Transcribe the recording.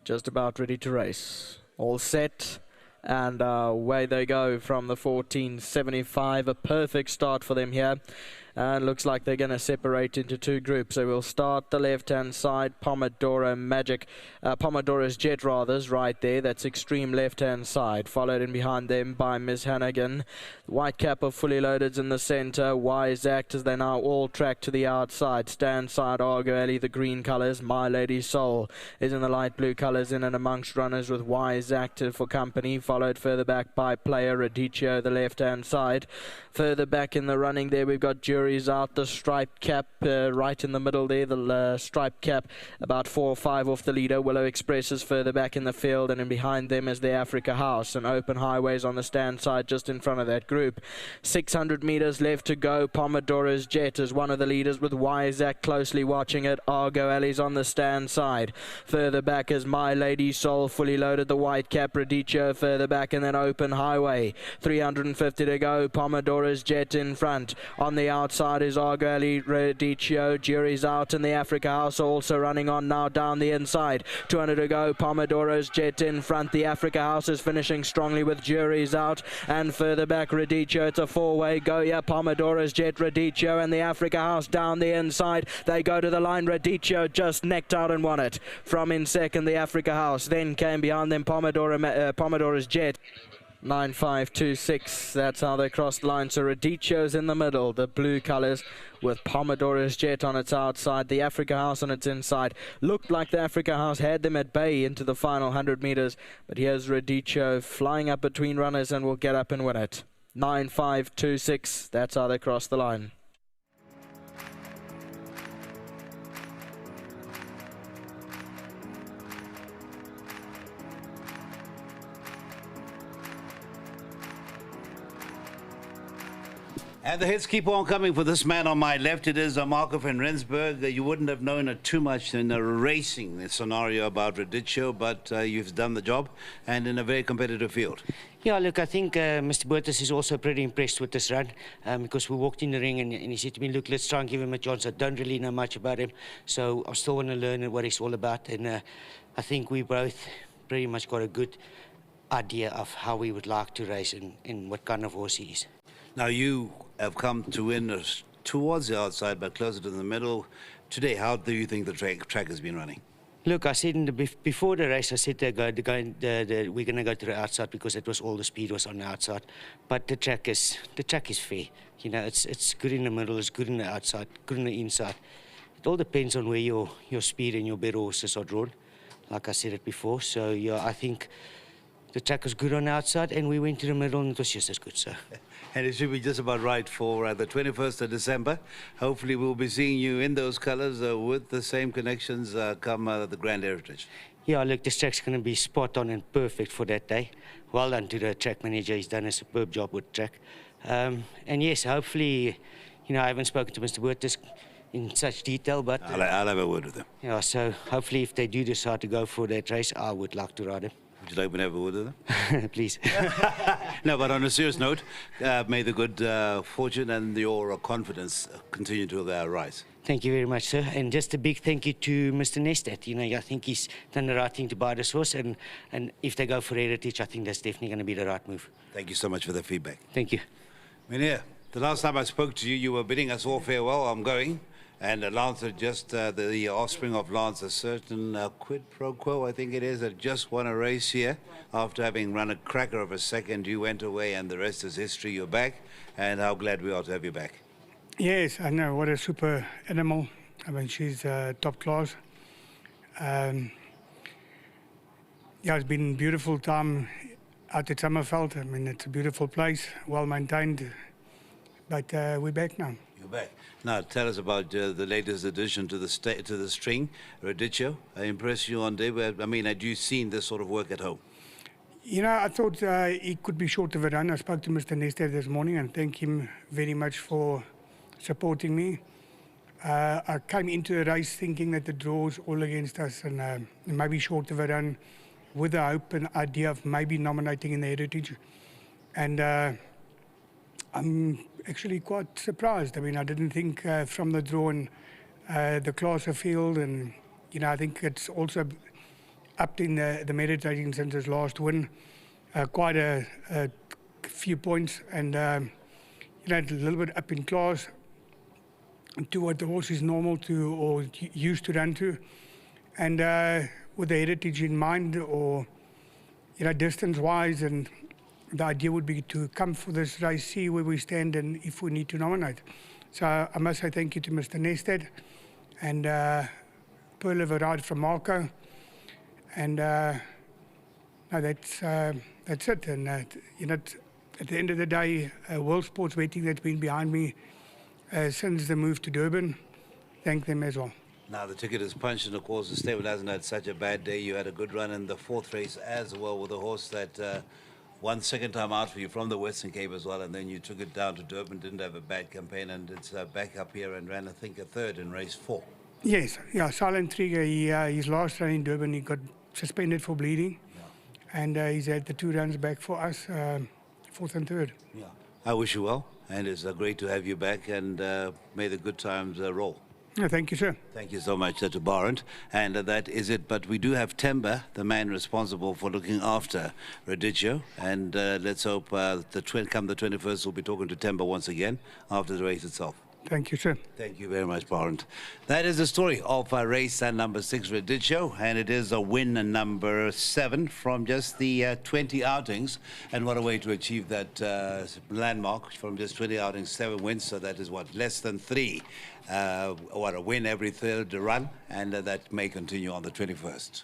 just about ready to race. All set, and away they go from the 1475. A perfect start for them here. And looks like they're going to separate into two groups. So we'll start the left-hand side. Pomodoro's Jet Rathers right there. That's extreme left-hand side. Followed in behind them by Miss Hannigan. White Cap of Fully Loaded's in the centre. Wise Act as they now all track to the outside. Stand side Argo Alley, the green colours. My Lady Soul is in the light blue colours, in and amongst runners with Wise Act for company. Followed further back by Player Radicchio, the left-hand side. Further back in the running there, we've got Jury's Out, the striped cap right in the middle there. The striped cap about 4 or 5 off the leader. Willow Express is further back in the field, and in behind them is the Africa House. And Open Highways on the stand side just in front of that group. 600 metres left to go. Pomodoro's Jet is one of the leaders with Wiseac closely watching it. Argo Alley's on the stand side. Further back is My Lady Soul, Fully Loaded, the white cap. Radicchio further back, and then Open Highway. 350 to go. Pomodoro's Jet in front. On the outside is Argo Alley, Radicchio. Jury's Out, and the Africa House also running on now down the inside. 200 to go. Pomodoro's Jet in front. The Africa House is finishing strongly with Jury's Out, and further back Radicchio. It's a four-way go. Yeah, Pomodoro's Jet, Radicchio, and the Africa House down the inside. They go to the line. Radicchio just necked out and won it. From in second, the Africa House. Then came behind them Pomodoro's Jet. 9.526, that's how they crossed the line. So Radicchio's in the middle, the blue colours, with Pomodoro's Jet on its outside, the Africa House on its inside. Looked like the Africa House had them at bay into the final 100 metres, but here's Radicchio flying up between runners and will get up and win it. 9.526, that's how they crossed the line. And the hits keep on coming for this man on my left. It is Marco van Rensburg. You wouldn't have known it too much in a racing scenario about Radicchio, but you've done the job, and in a very competitive field. Yeah, look, I think Mr. Burtis is also pretty impressed with this run because we walked in the ring and he said to me, look, let's try and give him a chance. I don't really know much about him, so I still want to learn what he's all about. And I think we both pretty much got a good idea of how we would like to race and what kind of horse he is. Now, you have come to win towards the outside, but closer to the middle. Today, how do you think the track has been running? Look, I said before the race, I said we're going to go to the outside because it was all the speed was on the outside. But the track is fair. You know, it's good in the middle, it's good in the outside, good in the inside. It all depends on where your speed and your better horses are drawn, like I said it before. So yeah, I think the track was good on the outside, and we went to the middle, and it was just as good. So. And it should be just about right for the 21st of December. Hopefully we'll be seeing you in those colours with the same connections come the Grand Heritage. Yeah, look, this track's going to be spot on and perfect for that day. Well done to the track manager. He's done a superb job with the track. And yes, hopefully, you know, I haven't spoken to Mr. Burtis in such detail, but... I'll have a word with him. Yeah, so hopefully if they do decide to go for that race, I would like to ride him. Would you like me to have a word with them? Please. No, but on a serious note, may the good fortune and your confidence continue to rise. Thank you very much, sir. And just a big thank you to Mr. Nestat. You know, I think he's done the right thing to buy this horse, and if they go for Heritage, I think that's definitely going to be the right move. Thank you so much for the feedback. Thank you. Meneer, the last time I spoke to you, you were bidding us all farewell. I'm going. And Lance, just the offspring of Lance, a certain quid pro quo, I think it is, that just won a race here. After having run a cracker of a second, you went away, and the rest is history. You're back, and how glad we are to have you back. Yes, I know. What a super animal. I mean, she's top class. Yeah, it's been a beautiful time out at Summerveld. I mean, it's a beautiful place, well maintained. But we're back now. You're back. Now, tell us about the latest addition to the string, Radicchio. I impressed you on day. I mean, had you seen this sort of work at home? You know, I thought he could be short of a run. I spoke to Mr. Nestor this morning and thank him very much for supporting me. I came into the race thinking that the draw was all against us and maybe short of a run, with the hope and idea of maybe nominating in the Heritage. And I'm actually quite surprised. I mean, I didn't think from the draw and the class of field, and you know, I think it's also upped in the merit rating since his last win. Quite a few points, and a little bit up in class to what the horse is normal to or used to run to. And with the heritage in mind, or distance-wise, and the idea would be to come for this race, see where we stand, and if we need to nominate. So I must say thank you to Mr. Nested and Pearl of a ride from Marco. And no, that's it. And at the end of the day, World Sports Betting that's been behind me since the move to Durban, thank them as well. Now the ticket is punched, and of course the stable hasn't had such a bad day. You had a good run in the fourth race as well with a horse that won second time out for you from the Western Cape as well, and then you took it down to Durban, didn't have a bad campaign, and it's back up here and ran, I think, a third in race 4. Yes, yeah, Silent Trigger, his last run in Durban, he got suspended for bleeding, and he's had the 2 runs back for us, fourth and third. Yeah, I wish you well, and it's great to have you back, and may the good times roll. No, thank you, sir. Thank you so much, to Barent. And that is it. But we do have Temba, the man responsible for looking after Radicchio. And let's hope come the 21st, we'll be talking to Temba once again after the race itself. Thank you, sir. Thank you very much, Barent. That is the story of race number 6, Radicchio, and it is a win number 7 from just the 20 outings. And what a way to achieve that landmark from just 20 outings, 7 wins. So that is what, less than 3. A win every third run, and that may continue on the 21st.